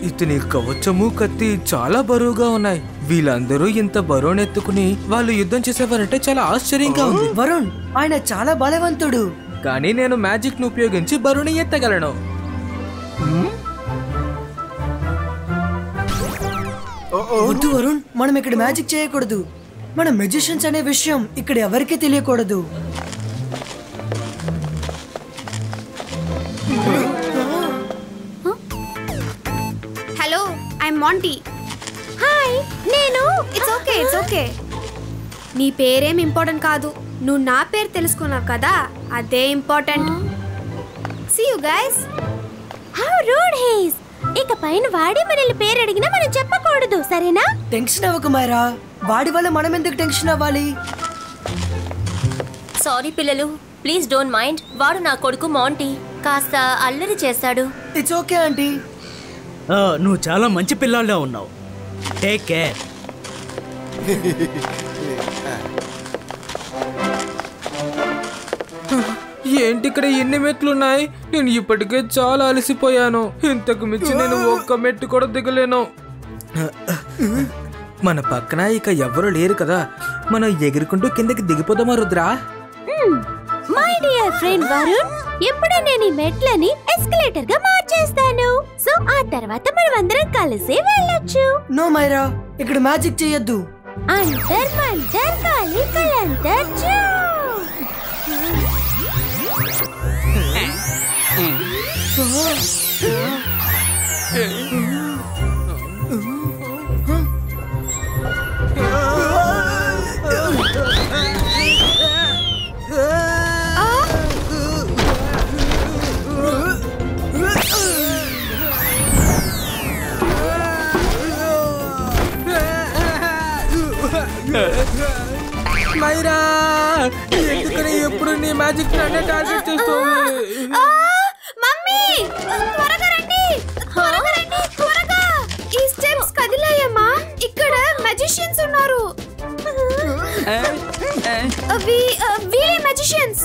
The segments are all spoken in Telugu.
ఇతని కవచము కత్తి చాలా బరువుగా ఉన్నాయి. వీళ్ళందరూ ఇంత బరువునెత్తుకుని వాళ్ళు యుద్ధం చేసేవారంటే చాలా ఆశ్చర్యంగా ఉంది. వరుణ్, ఆయన చాలా బలవంతుడు. కానీ నేను మ్యాజిక్ ను ఉపయోగించి బరువుని ఎత్తగలను. వద్దు వరుణ్, మనం ఇక్కడ మ్యాజిక్ చేయకూడదు. మన మెజిషియన్స్ అనే విషయం ఇక్కడ ఎవరికీ తెలియకూడదు. Hello, I'm Monty. హాయ్, నేను. It's okay. నీ పేరేం ఇంపార్టెంట్ కాదు, నువ్వు నా పేరు తెలుసుకున్నావు కదా, అదే important. See you guys. How rude he is. ఇక పైన వాడి మనల్ని పేరు అడిగినా మనం చెప్పకూడదు, సరేనా? టెన్షన్ అవ్వకు మైరా, వాడి వల్ల మనం ఎందుకు టెన్షన్ అవ్వాలి? సారీ పిల్లలు, ప్లీజ్ డోంట్ మైండ్. వాడు నా కొడుకు మాంటీ, కాస్త అల్లరి చేస్తాడు. It's okay aunty. నువ్వు చాలా మంచి పిల్లాడిలా ఉన్నావు. Take care. ఏంటి ఇక్కడ ఎన్ని మెట్లున్నాయి? నేను ఇప్పటికే చాలా అలసిపోయాను. ఇంతకు మించి నేను ఒక్క మెట్టు కూడా దిగలేను. మన పక్కన ఇక ఎవరు లేరు కదా, మనం ఎగురుకుంటూ కిందకి దిగిపోదామా Rudra? My dear friend Varun, ఇప్పుడు నేను ఈ మెట్లని ఎస్కలేటర్ గా మార్చేస్తాను. సో ఆ తర్వాత మనం అందరం కలిసి వెళ్ళొచ్చు. నో మైరా, ఇక్కడ మ్యాజిక్ చేయొద్దు. అంతర్ మంతర్ కాలి కలంతర్ జో. మైరా, ఎందుకని ఎప్పుడు నీ మ్యాజిక్ నన్నే టార్గెట్ చేస్తావు? మమ్మీ, త్వరగా రండి, త్వరగా. ఈ స్టెప్స్ కదిలాయమ్మా, ఇక్కడ మ్యాజిషియన్స్ ఉన్నారు. వీళ్ళే మ్యాజిషియన్స్.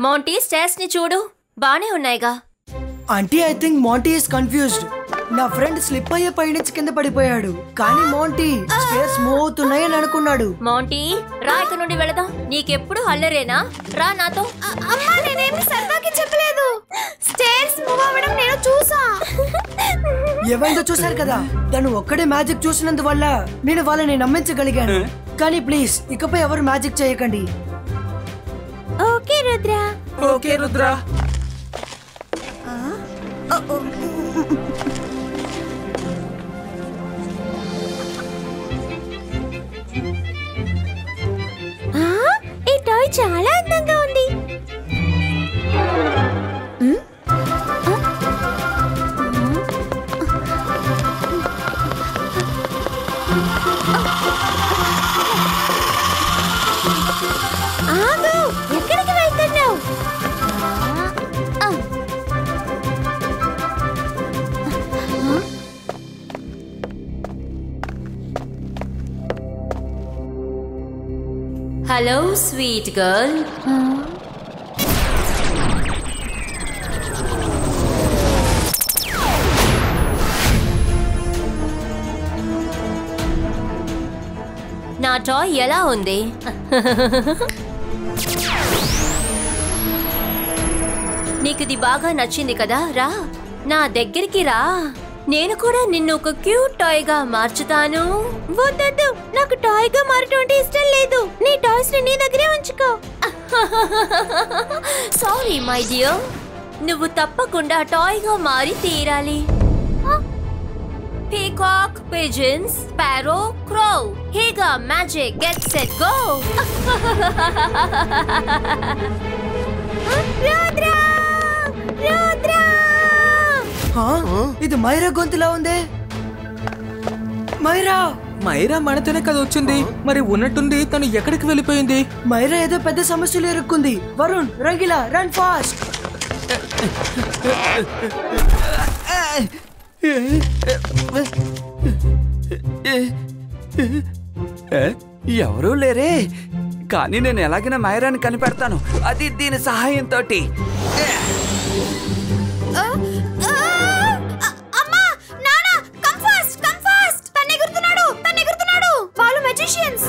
మాంటీ, స్టేర్స్ ని చూడు, బానే ఉన్నాయిగా. Aunty, I think Monty is confused. నా ఫ్రెండ్ స్లిప్ అయ్యే పైనుంచి కింద పడిపోయాడు, కానీ మాంటీ స్టేర్స్ మూవ్ అవుతున్నాయని అనుకున్నాడు. మాంటీ, రా, ఇక నుండి వెళదాం. నీకెప్పుడు అల్లరేనా? రా నాతో. అమ్మా, నేనేమి సరదాకి చెప్పలేదు. స్టేర్స్ మూవ్ అవ్వడం నేను చూసా. ఏమైందో చూసారు కదా, తను ఒక్కడే మ్యాజిక్ చూసినందువల్ల నేను వాళ్ళని నమ్మించగలిగాను. కానీ ప్లీజ్, ఇకపై ఎవరు మ్యాజిక్ చేయకండి. ఓకే రుద్రా. ఓకే రుద్రా. ఈ టాయ్ చాలా అందంగా ఉంది. ఆగు, ఎక్కడికి వెళ్తున్నావు? Hello sweet girl. నా టాయ్ ఎలా ఉంది? నీకు ఇది బాగా నచ్చింది కదా? రా, నా దగ్గరికి రా. నేను కూడా నిన్ను ఒక క్యూట్ టాయ్ గా మార్చుతాను. వద్దొద్దు, నాకు టాయ్ గా మారటం అంటే ఇష్టం లేదు. నీ టాయ్స్ ని నీ దగ్గరే ఉంచుకో. సారీ మై డియర్, నువ్వు తప్పకుండా టాయ్ గా మారి తీరాలి. Peacock, pigeons, sparrow, crow. హేగా magic, get set go. Rudra, Rudra. ఇది మైరా గొంతులా ఉంది. మైరా మనతోనే కదా వచ్చింది, మరి ఉన్నట్టుండి తను ఎక్కడికి వెళ్ళిపోయింది? మైరా ఏదో పెద్ద సమస్యలు ఇరుక్కుంది. Varun, Rangeela, run fast. ఎవరూ లేరే, కానీ నేను ఎలాగైనా మైరాని కనిపెడతాను. అది దీని సహాయంతో. వాళ్ళు మెజిషియన్స్.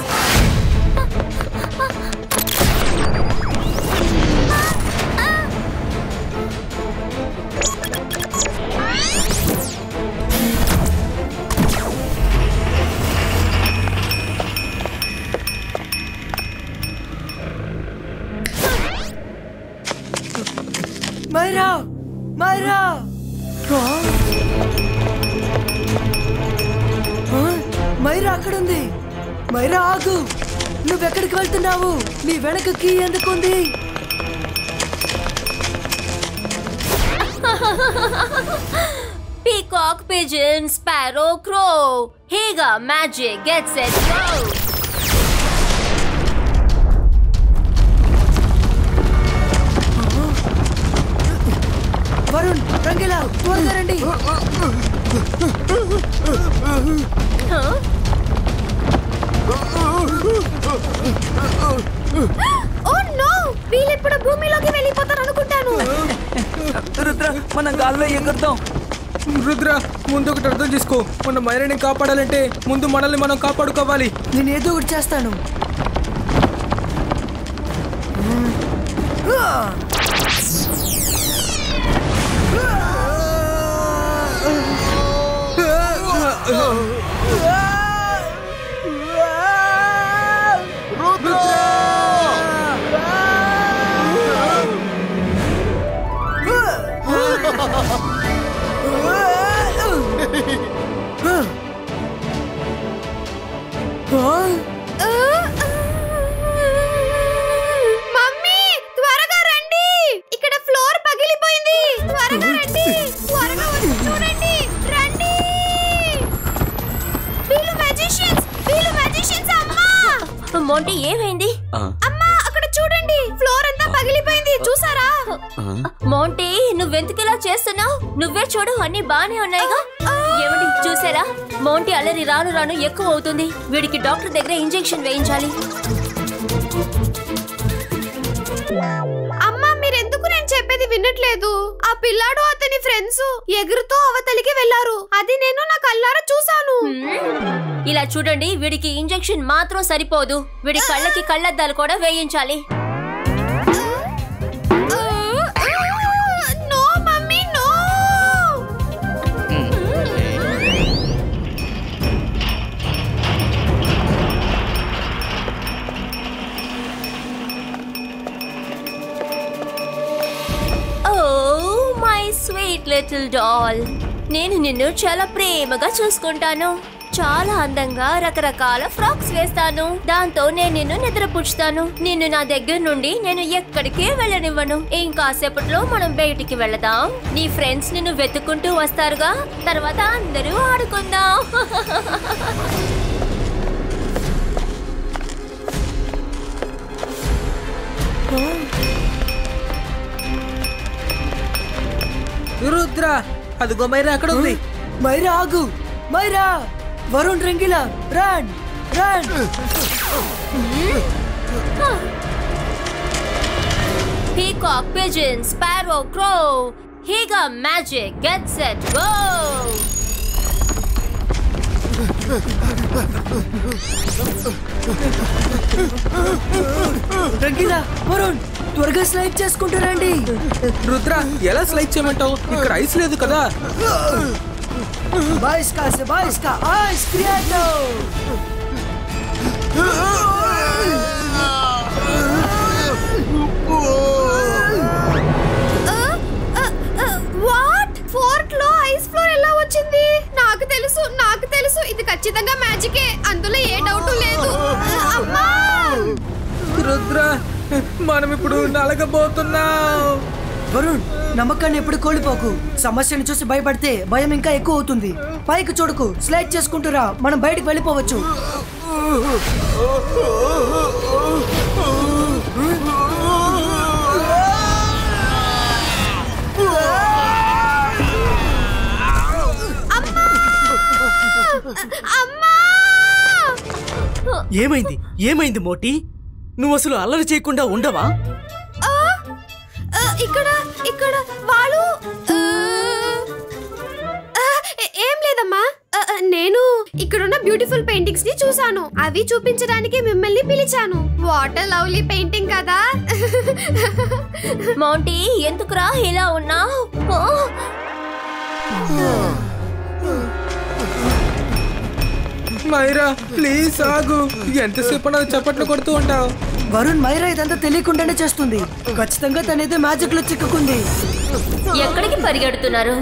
మైరా, మైరా, మైరా అక్కడుంది. మైరా ఆగు, నువ్వెక్కడికి వెళ్తున్నావు? నీ వెనక కీ ఎందుకుంది? Peacock, pigeon, sparrow, crow. Higa, magic, get set, go. Varun, Rangeela, త్వరగా రండి. ఓ నో, వీళ్ళిప్పుడు భూమిలోకి వెళ్ళిపోతారు అనుకుంటాను. రుద్ర, మనం గాల్లో ఎగురుతాం. రుద్ర, ముందు ఒకటి అర్థం చేసుకో. మన మైరాని కాపాడాలంటే ముందు మనల్ని మనం కాపాడుకోవాలి. నేను ఏదో ఒకటి చేస్తాను. మమ్మీ, త్వరగా రండి, ఇక్కడ ఫ్లోర్ పగిలిపోయింది. త్వరగా రండి, త్వరగా వచ్చి చూడండి, రండి. వీళ్ళు మెజిషియన్స్ అమ్మా. మోంటీ, ఏమైంది? అమ్మా, అక్కడ చూడండి, ఫ్లోర్ అంతా పగిలిపోయింది, చూసారా? మోంటీ, నువ్వెందుకిలా చేస్తున్నావు? నువ్వే చూడు, అన్ని బానే ఉన్నాయిగా. ఏమండి, చూసారా? మోంటీ అల్లరి రాను రాను ఎక్కువ అవుతుంది. వీడికి డాక్టర్ దగ్గర ఇంజెక్షన్ వేయించాలి. అమ్మా, మీరెందుకు నేను చెప్పేది వినట్లేదు? ఆ పిల్లాడు అతని ఫ్రెండ్స్ ఎగురుతూ అవతలికి వెళ్లారు. అది నేను నా కళ్ళారా చూసాను. ఇలా చూడండి, వీడికి ఇంజెక్షన్ మాత్రం సరిపోదు. వీడి కళ్ళకి కళ్ళద్దాలు కూడా వేయించాలి. No mummy, no. Oh my sweet little doll, నేను నిన్ను చాలా ప్రేమగా చూసుకుంటాను. చాలా అందంగా రకరకాల ఫ్రాక్స్ వేస్తాను. దాంతో నేను నిన్ను నిద్రపుచ్చుతాను. నిన్ను నా దగ్గర నుండి నేను ఎక్కడికే వెళ్ళనివ్వను. ఇంకాసేపట్లో మనం బయటికి వెళదాం. నీ ఫ్రెండ్స్ నిన్ను వెతుక్కుంటూ వస్తారుగా. తర్వాత అందరూ ఆడుకుందాం. రుద్ర, అదిగో మైరా అక్కడ ఉంది. మైరా ఆగు, Maira. Varun, Rangeela, run run. Peacock, pigeon, sparrow, crow. Higa, magic, get set, go. Rangila, Varun, త్వరగా స్లైడ్ చేసుకుంటూ రండి. రుద్ర, ఎలా స్లైడ్ చేయమంటావు? ఇక్కడ ఐస్ లేదు కదా. बाईस का से 22 का आइस क्रिएटो. వాట్? ఫోర్ట్ లో ఐస్ ఫ్లోర్ ఎలా వచ్చింది? నాకు తెలుసు, ఇది ఖచ్చితంగా మ్యాజికే. అందులో ఏ డౌట్ లేదు. అమ్మా, రుద్ర, మనం ఇప్పుడు నలగబోతున్నాం. వరుణ్, నమ్మకాన్ని ఎప్పుడు కోల్పోకు. సమస్యను చూసి భయపడితే భయం ఇంకా ఎక్కువ అవుతుంది. పైకి చూడకు, స్లైడ్ చేసుకుంటురా. మనం బయటికి వెళ్ళిపోవచ్చు. ఏమైంది ఏమైంది మోటీ? నువ్వు అసలు అల్లరి చేయకుండా ఉండవా? ఇక్కడ ఇక్కడ వాళ్ళు ఏం లేదమ్మా. నేను ఇక్కడున్న బ్యూటిఫుల్ పెయింటింగ్స్ ని చూసాను. అవి చూపించడానికి మిమ్మల్ని పిలిచాను. వాటర్ లవ్లీ పెయింటింగ్ కదా. మౌంటీ ఎందుకురా ఇలా ఉన్నావు? మైరా ప్లీజ్ ఆగు. ఎంతసేపు నాకు చప్పట్లు కొడుతూ ఉంటావు? వరుణ్ మైరా ఇదంతా తెలియకుండానే చేస్తుంది. ఖచ్చితంగా తనేదో మ్యాజిక్ లో చిక్కుకుంది. ఎక్కడికి పరిగెడుతున్నారు?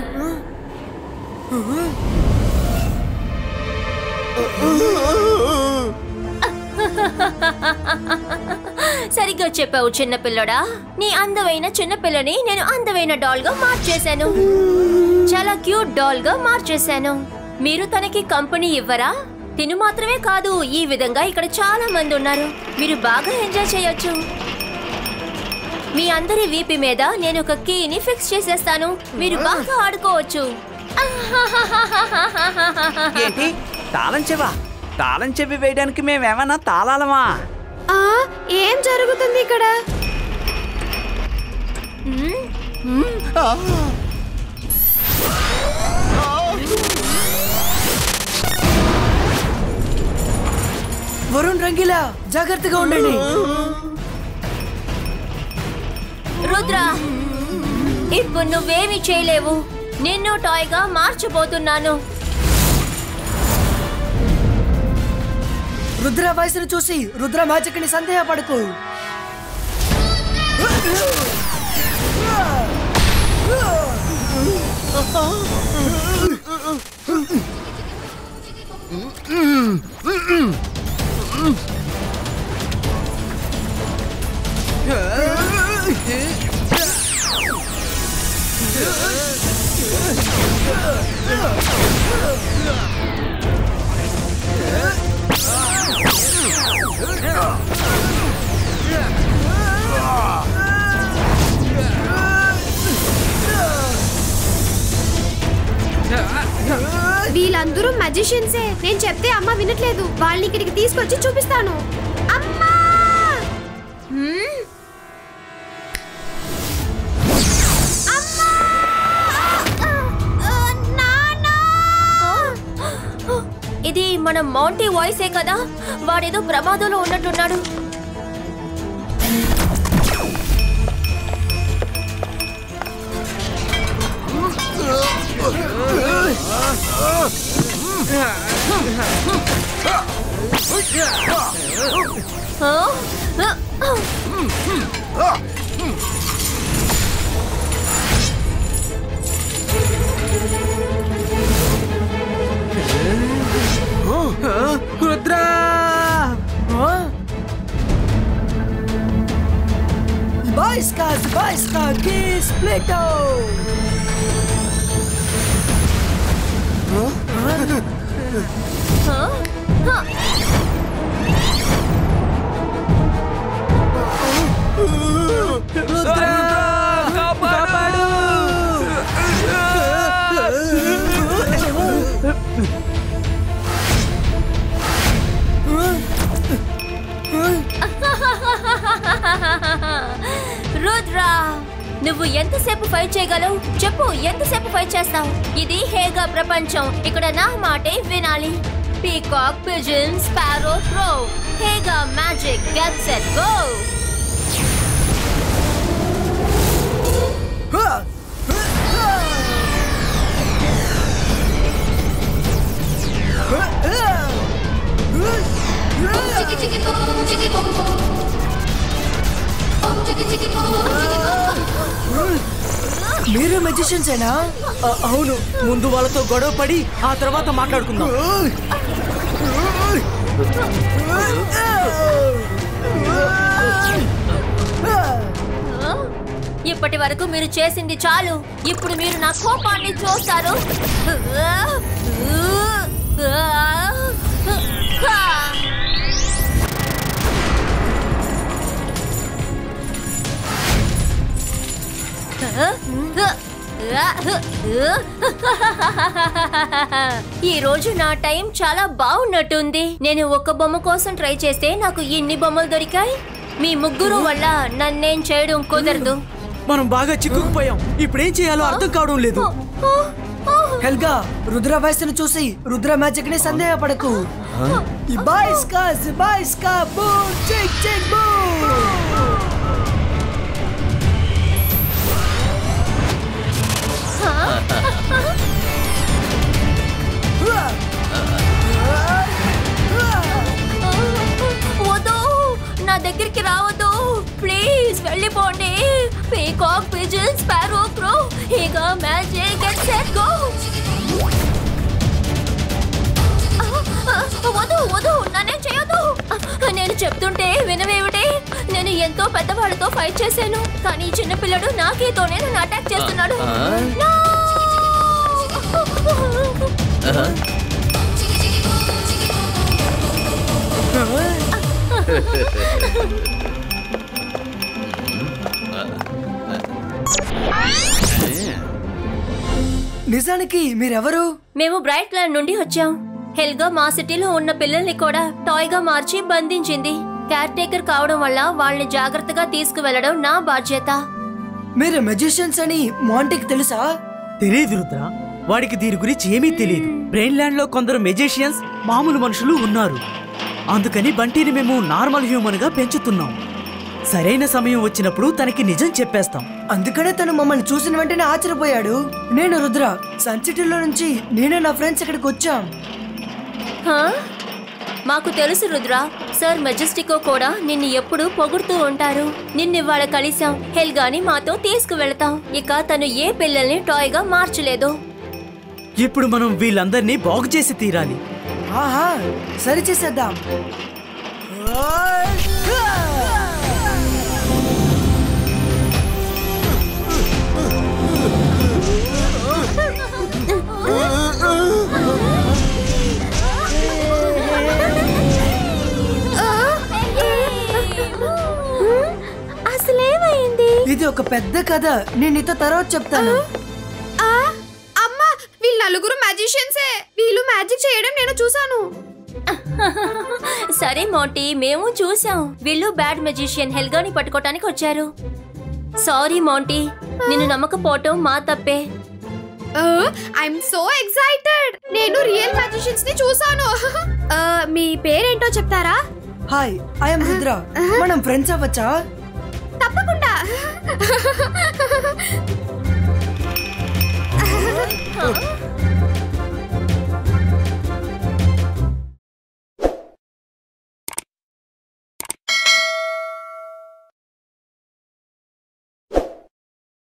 సరిగ్గా చెప్పావు చిన్నపిల్లడా. నీ అందమైన చిన్నపిల్లని నేను అందమైన డాల్ గా మార్చేశాను. చాలా క్యూట్ డాల్ గా మార్చేశాను. మీరు తనకి కంపెనీ ఇవ్వరా? తిను మాత్రమే కాదు, ఈ విధంగా ఇక్కడ చాలా మంది ఉన్నారు. మీరు బాగా ఎంజాయ్ చేయొచ్చు. మీ అందరి వీపి మీద నేను ఒక కీని ఫిక్స్ చేసేస్తాను. మీరు బాగా ఆడుకోవచ్చు. ఏంటి తాళం చెవా? తాళం చెవి వేయడానికి మేమేమన్నా తాళాలమా? ఏం జరుగుతుంది ఇక్కడ? వరుణ్ రంగీలా జాగ్రత్తగా ఉండండి. రుద్ర, ఇప్పుడు నువ్వేమి చేయలేవు. నిన్ను టాయ్ గా మార్చబోతున్నాను. రుద్ర వయసును చూసి రుద్ర మ్యాజిక్ ని సందేహపడకు. వీళ్ళందరూ మ్యాజిషియన్సే. నేను చెప్తే అమ్మ వినట్లేదు. వాళ్ళని ఇక్కడికి తీసుకొచ్చి చూపిస్తాను. అమ్మా! ఇది మన మౌంటీ వాయిసే కదా. వాడేదో ప్రమాదంలో ఉన్నట్టున్నాడు. రుద్ర! Baisca Splito! రుద్ర! కాపాడు! రుద్ర, నువ్వు ఎంతసేపు ఫైట్ చేయగలవు చెప్పు? ఎంతసేపు ఫైట్ చేస్తావు? ఇది హేగా ప్రపంచం. ఇక్కడ నా మాటే వినాలి. Peacock, pigeon, sparrow, throw. హేగా మ్యాజిక్. Get set go. మీరు మెజిషియన్సేనా? అవును. ముందు వాళ్ళతో గొడవ పడి ఆ తర్వాత మాట్లాడుకుందాం. ఇప్పటి వరకు మీరు చేసింది చాలు. ఇప్పుడు మీరు నా కోపాన్ని చూస్తారు. ఈ రోజు నా టైం చాలా బాగున్నట్టుంది. నేను ఒక బొమ్మ కోసం ట్రై చేస్తే నాకు ఇన్ని బొమ్మలు దొరికాయి. మీ ముగ్గురు వల్ల నన్నేం చేయడం కుదరదు. మనం బాగా చిక్కుకుపోయాం. ఇప్పుడేం చేయాలో అర్థం కావడం లేదు. హెల్గా, రుద్ర వయసును చూసి రుద్ర మ్యాజిక్ ని సందేహపడకు. వద్దు, నా దగ్గరికి రావద్దు ప్లీజ్, వెళ్ళిపోండి. పీకాక్, పిజన్, స్పారో, క్రో, ఇక మ్యాజిక్ అండ్ సెట్ గో. వద్దు వద్దు, నన్నేం చేయొద్దు. నేను చెప్తుంటే వినవేమిటి? నేను ఎంతో పెద్దవాళ్ళతో ఫైట్ చేశాను, కానీ ఈ చిన్న పిల్లడు నాకేతోనే నన్ను అటాక్ చేస్తున్నాడు. నిజానికి మీరెవరు? మేము బ్రైట్ ల్యాండ్ నుండి వచ్చాం. హెల్గా మా సిటీలో ఉన్న పిల్లల్ని కూడా టాయ్ గా మార్చి బంధించింది. కేర్ టేకర్ కావడం వల్ల వాళ్ళని జాగ్రత్తగా తీసుకువెళ్లడం నా బాధ్యత. మీరు మెజిషియన్స్ అని మాంటీకి తెలుసా? తెలియదు రుద్ర, వాడికి దీని గురించి ఏమీ తెలియదు. బ్రెయిన్ ల్యాండ్ లో కొందరు మెజిషియన్స్ మామూలు మనుషులు ఉన్నారు. అందుకని బంటిని మేము నార్మల్ హ్యూమన్ గా పెంచుతున్నాం. సరైన సమయం వచ్చినప్పుడు తనకి నిజం చెప్పేస్తాం. అందుకనే తను మమ్మల్ని చూసిన వెంటనే ఆశ్చర్యపోయాడు. నేను రుద్ర, సన్ సిటీలో నుంచి నేను నా ఫ్రెండ్స్ ఇక్కడికి వచ్చాం. మాకు తెలుసు రుద్ర, సర్ మెజెస్టికో కూడా నిన్ను ఎప్పుడు పొగుడుతూ ఉంటారు. నిన్నివాళ కలిసాం, హెల్గాని మాతో తీసుకువెళతాం. ఇక తను ఏ పిల్లల్ని టాయ్ గా మార్చలేదు. ఇప్పుడు మనం వీళ్ళందరినీ బాగు చేసి తీరాలి. ఆహా, సరి చేసేద్దాం. అసలేమైంది? ఇది ఒక పెద్ద కథ, నేను నీతో తర్వాత చెప్తాను. అమ్మా, వీళ్ళు నలుగురు మ్యాజిషియన్సే. వీళ్ళు మ్యాజిక్ చేయడం నేను చూసాను. సరే మోంటీ, మేము చూసాం. వీళ్ళు బ్యాడ్ మెజిషియన్ హెల్గాని పట్టుకోవటానికి వచ్చారు. సారీ మోంటీ, నిన్ను నమ్మకపోవటం మా తప్పే. I'm so excited. నేను రియల్ మ్యాజిషియన్స్ ని చూసాను. మీ పేరేంటో చెప్తారా? Hi, I'm Rudra. మనం ఫ్రెండ్స్ అవ్వచ్చా? తప్పకుండా.